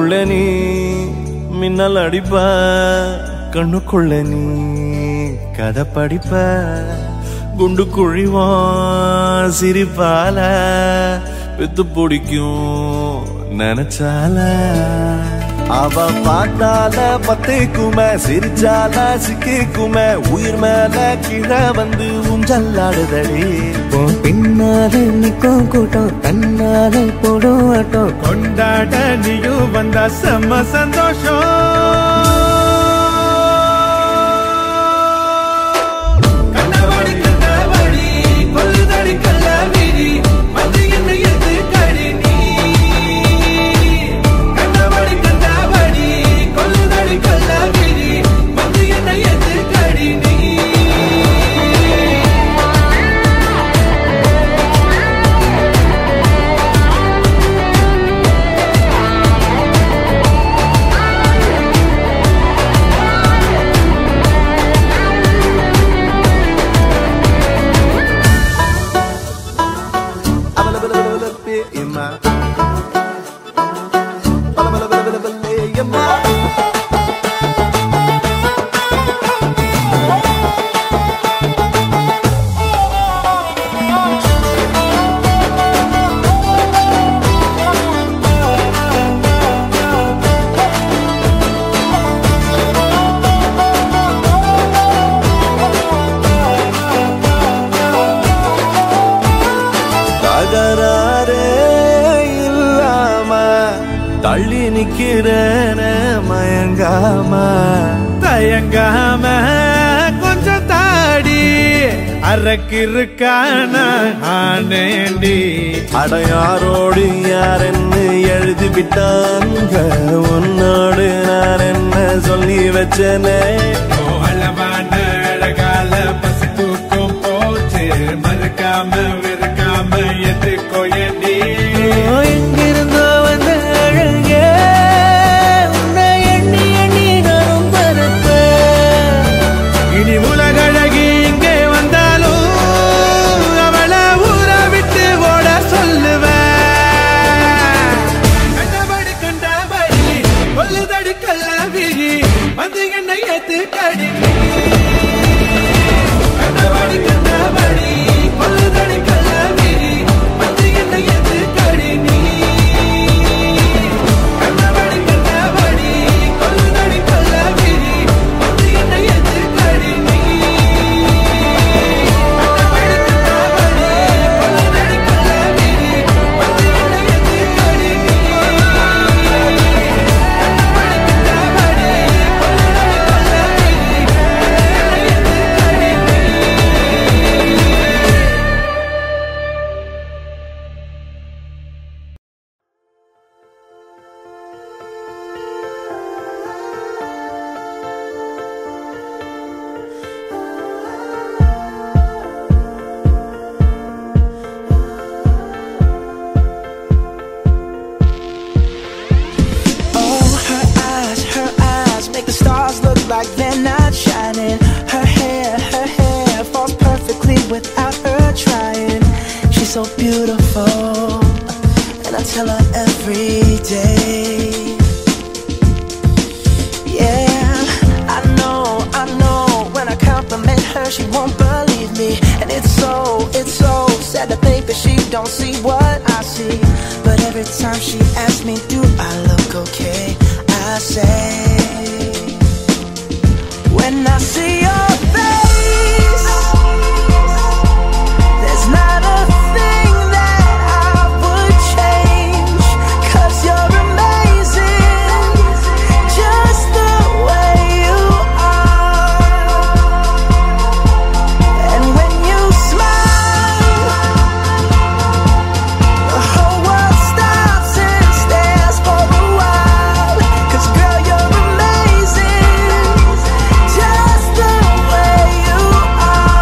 கண்ணுக்குள்ள நீ மின்னல் அடிப்ப, கண்ணுக்குள்ள நீ கதை படிப்ப, குண்டு குழிவான் சிரிப்பால வித்து பிடிக்கும் நினைச்சால. அவ பார்த்தால பத்தைக்குமே, சிரிச்சால சிக்கிக்குமே, உயிர் மேல கீழே வந்து ஊஞ்சல்லாடுதடி. பின்னால நிக்கும் கூட்டம் தன்னால போடும் ஆட்டம், கொண்டாட நீயும் வந்தா செம்ம சந்தோஷம். தள்ளி நிக்கிறேன மயங்காம தயங்காம கொஞ்சம் தாடி அரக்கிருக்கான ஆனேண்டி. அடையாரோடு யாரென்னு எழுதி விட்டாங்க, உன்னோடு நான் என்ன சொல்லி வச்சனே. அழகான அழகால பசி தூக்கம் போச்சு, மறுக்காம வெறுக்காம எதுக்கோ ஏண்டி. எங்கிருந்தோ வந்த அழகே உன்னை எண்ணி எண்ணி நானும் பறப்பேன். இனி உலகழகி இங்கே வந்தாலும் அவளை ஊற விட்டு ஓட சொல்லுவேன். கண்டபடி கண்டபடி கொல்லுதடி கல்லாவிரி வந்து என்னை ஏத்து கடி. கண்டபடி கண்டபடி கொல்லுதடி கல்லாவிரி வந்து என்னை ஏத்து கடி. கண்டபடி கண்டபடி கொல்லுதடி கல்லாவிரி வந்து என்னை ஏத்து கடி. Like they're not shining. Her hair falls perfectly without her trying. She's so beautiful, and I tell her every day. Yeah, I know, when I compliment her, she won't believe me. And it's so sad to think that she don't see what I see. But every time she asks me, do I look okay? I say, when I see your face, there's not a thing that I would change. 'Cause you're amazing, just the way you are. And when you smile, the whole world stops and stares for a while. 'Cause girl, you're amazing, just the way you are.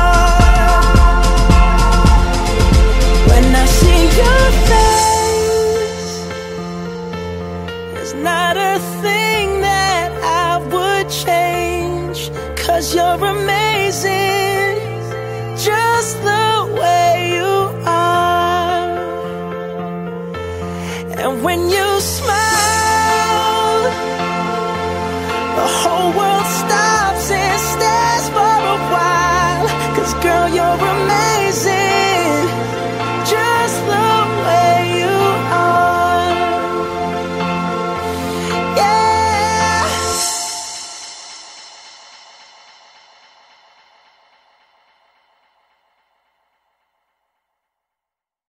When I see your face, there's not a thing that I would change. 'Cause you're amazing, just the way you are. And when you smile, the whole world stops and stares for a while. 'Cause girl, you're a